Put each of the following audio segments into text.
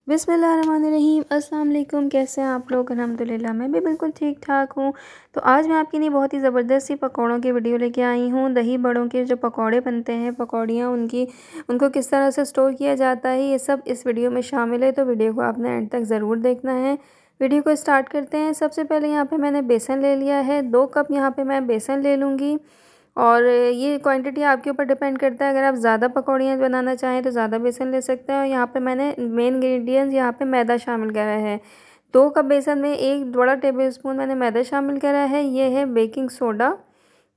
बिस्मिल्लाहिर्रहमानिर्रहीम। अस्सलाम वालेकुम। कैसे हैं आप लोग? अल्हम्दुलिल्लाह मैं भी बिल्कुल ठीक ठाक हूँ। तो आज मैं आपके लिए बहुत ही ज़बरदस्त सी पकौड़ों की वीडियो लेके आई हूँ। दही बड़ों के जो पकौड़े बनते हैं, पकौड़ियाँ उनको किस तरह से स्टोर किया जाता है, ये सब इस वीडियो में शामिल है। तो वीडियो को आपने एंड तक ज़रूर देखना है। वीडियो को स्टार्ट करते हैं। सबसे पहले यहाँ पर मैंने बेसन ले लिया है। 2 कप यहाँ पर मैं बेसन ले लूँगी और ये क्वांटिटी आपके ऊपर डिपेंड करता है। अगर आप ज़्यादा पकौड़ियाँ बनाना चाहें तो ज़्यादा बेसन ले सकते हैं। और यहाँ पे मैंने मेन इंग्रेडिएंट्स यहाँ पे मैदा शामिल करा है। 2 कप बेसन में 1 बड़ा टेबल स्पून मैंने मैदा शामिल करा है। ये है बेकिंग सोडा,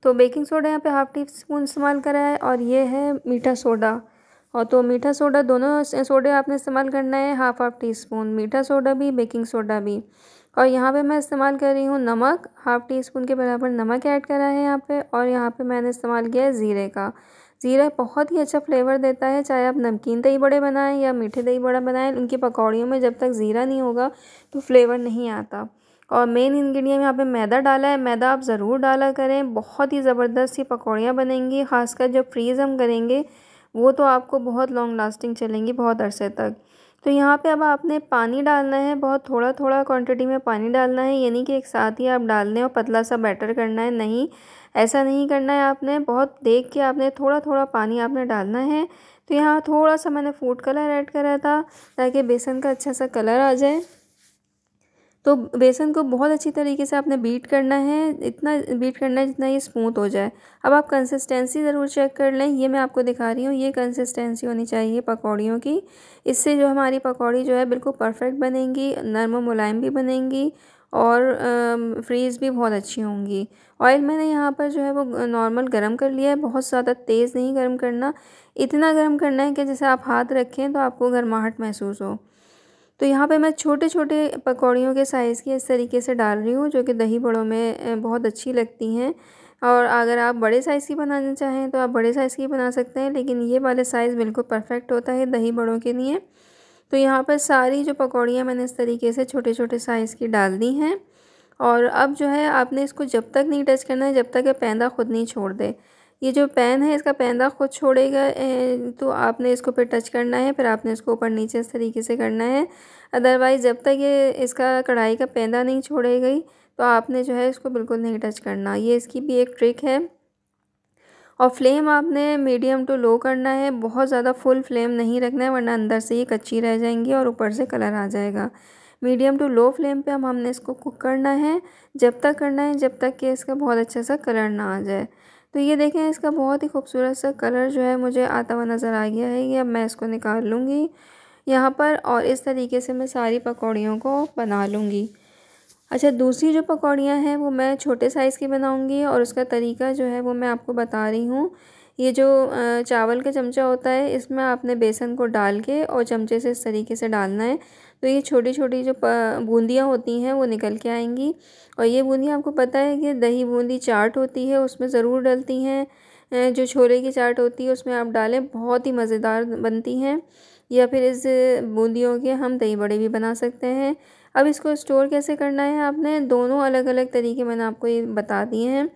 तो बेकिंग सोडा यहाँ पे हाफ़ टी स्पून इस्तेमाल करा है। और ये है मीठा सोडा, और तो मीठा सोडा दोनों सोडे आपने इस्तेमाल करना है, हाफ़ टी स्पून मीठा सोडा भी, बेकिंग सोडा भी। और यहाँ पे मैं इस्तेमाल कर रही हूँ नमक, हाफ़ टी स्पून के बराबर नमक ऐड करा है यहाँ पे। और यहाँ पे मैंने इस्तेमाल किया है ज़ीरे का। ज़ीरा बहुत ही अच्छा फ्लेवर देता है, चाहे आप नमकीन दही बड़े बनाएं या मीठे दही बड़ा बनाएं, उनकी पकौड़ियों में जब तक ज़ीरा नहीं होगा तो फ्लेवर नहीं आता। और मेन इंग्रेडिएंट यहाँ पे मैदा डाला है। मैदा आप ज़रूर डाला करें, बहुत ही ज़बरदस्त सी पकौड़ियाँ बनेंगी। ख़ासकर जब फ्रीज़ हम करेंगे वो तो आपको बहुत लॉन्ग लास्टिंग चलेंगी, बहुत अरसे तक। तो यहाँ पे अब आपने पानी डालना है, बहुत थोड़ा थोड़ा क्वांटिटी में पानी डालना है। यानी कि एक साथ ही आप डाल दें और पतला सा बैटर करना है, नहीं, ऐसा नहीं करना है। आपने बहुत देख के आपने थोड़ा थोड़ा पानी आपने डालना है। तो यहाँ थोड़ा सा मैंने फूड कलर ऐड करा था ताकि बेसन का अच्छा सा कलर आ जाए। तो बेसन को बहुत अच्छी तरीके से आपने बीट करना है, इतना बीट करना है जितना ये स्मूथ हो जाए। अब आप कंसिस्टेंसी ज़रूर चेक कर लें, ये मैं आपको दिखा रही हूँ, ये कंसिस्टेंसी होनी चाहिए पकौड़ियों की। इससे जो हमारी पकौड़ी जो है बिल्कुल परफेक्ट बनेंगी, नरम और मुलायम भी बनेंगी और फ्रीज़ भी बहुत अच्छी होंगी। ऑयल मैंने यहाँ पर जो है वो नॉर्मल गरम कर लिया है, बहुत ज़्यादा तेज़ नहीं गरम करना, इतना गरम करना है कि जैसे आप हाथ रखें तो आपको गर्माहट महसूस हो। तो यहाँ पे मैं छोटे छोटे पकौड़ियों के साइज़ की इस तरीके से डाल रही हूँ, जो कि दही बड़ों में बहुत अच्छी लगती हैं। और अगर आप बड़े साइज़ की बनाना चाहें तो आप बड़े साइज़ की बना सकते हैं, लेकिन ये वाले साइज़ बिल्कुल परफेक्ट होता है दही बड़ों के लिए। तो यहाँ पर सारी जो पकौड़ियाँ मैंने इस तरीके से छोटे छोटे साइज़ की डाल दी हैं। और अब जो है आपने इसको जब तक नहीं टच करना है जब तक ये पैंदा खुद नहीं छोड़ दे। ये जो पैन है इसका पैंदा खुद छोड़ेगा तो आपने इसको फिर टच करना है, फिर आपने इसको ऊपर नीचे इस तरीके से करना है। अदरवाइज़ जब तक ये इसका कढ़ाई का पैंदा नहीं छोड़ेगी तो आपने जो है इसको बिल्कुल नहीं टच करना। ये इसकी भी एक ट्रिक है। और फ्लेम आपने मीडियम टू लो करना है, बहुत ज़्यादा फुल फ्लेम नहीं रखना है, वरना अंदर से ये कच्ची रह जाएंगी और ऊपर से कलर आ जाएगा। मीडियम टू लो फ्लेम पे हमने इसको कुक करना है, जब तक करना है जब तक कि इसका बहुत अच्छा सा कलर ना आ जाए। तो ये देखें, इसका बहुत ही खूबसूरत सा कलर जो है मुझे आता हुआ नज़र आ गया है। ये अब मैं इसको निकाल लूँगी यहाँ पर, और इस तरीके से मैं सारी पकौड़ियों को बना लूँगी। अच्छा, दूसरी जो पकौड़ियाँ हैं वो मैं छोटे साइज़ की बनाऊँगी और उसका तरीका जो है वो मैं आपको बता रही हूँ। ये जो चावल का चमचा होता है, इसमें आपने बेसन को डाल के और चमचे से इस तरीके से डालना है, तो ये छोटी छोटी जो बूंदियाँ होती हैं वो निकल के आएंगी। और ये बूंदियाँ आपको पता है कि दही बूंदी चाट होती है उसमें ज़रूर डलती हैं। जो छोले की चाट होती है उसमें आप डालें, बहुत ही मज़ेदार बनती हैं। या फिर इस बूंदियों के हम दही बड़े भी बना सकते हैं। अब इसको स्टोर कैसे करना है, आपने दोनों अलग अलग तरीके मैंने आपको ये बता दिए हैं।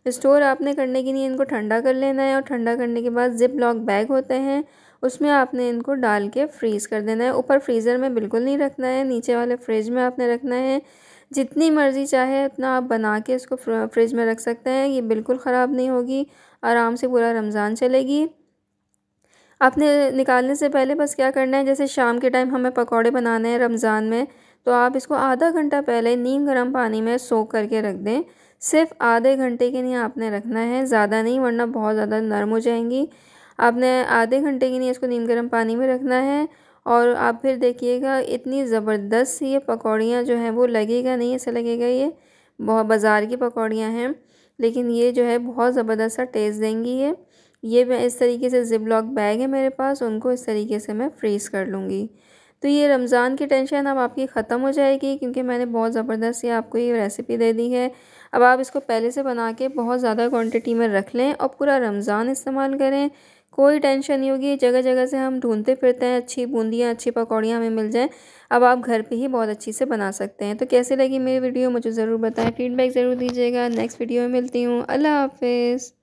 स्टोर आपने करने के लिए इनको ठंडा कर लेना है, और ठंडा करने के बाद जिप लॉक बैग होते हैं उसमें आपने इनको डाल के फ्रीज़ कर देना है। ऊपर फ्रीज़र में बिल्कुल नहीं रखना है, नीचे वाले फ्रिज में आपने रखना है। जितनी मर्ज़ी चाहे उतना आप बना के इसको फ्रिज में रख सकते हैं, ये बिल्कुल ख़राब नहीं होगी, आराम से पूरा रमज़ान चलेगी। आपने निकालने से पहले बस क्या करना है, जैसे शाम के टाइम हमें पकौड़े बनाने हैं रमज़ान में, तो आप इसको आधा घंटा पहले नीम गर्म पानी में सोख करके रख दें। सिर्फ आधे घंटे के लिए आपने रखना है, ज़्यादा नहीं, वरना बहुत ज़्यादा नरम हो जाएंगी। आपने आधे घंटे के लिए इसको नीम गर्म पानी में रखना है। और आप फिर देखिएगा इतनी ज़बरदस्त ये पकौड़ियाँ जो हैं वो लगेगा नहीं, ऐसा लगेगा ये बहुत बाज़ार की पकौड़ियाँ हैं, लेकिन ये जो है बहुत ज़बरदस्त सा टेस्ट देंगी ये मैं इस तरीके से जिप लॉक बैग है मेरे पास, उनको इस तरीके से मैं फ्रीज़ कर लूँगी। तो ये रमज़ान की टेंशन अब आपकी ख़त्म हो जाएगी, क्योंकि मैंने बहुत ज़बरदस्त सी आपको ये रेसिपी दे दी है। अब आप इसको पहले से बना के बहुत ज़्यादा क्वांटिटी में रख लें और पूरा रमज़ान इस्तेमाल करें, कोई टेंशन नहीं होगी। जगह जगह से हम ढूंढते फिरते हैं अच्छी बूंदियाँ, अच्छी पकौड़ियाँ हमें मिल जाएँ, अब आप घर पे ही बहुत अच्छी से बना सकते हैं। तो कैसे लगी मेरी वीडियो मुझे ज़रूर बताएं, फ़ीडबैक ज़रूर दीजिएगा। नेक्स्ट वीडियो में मिलती हूँ। अल्लाह हाफ़िज़।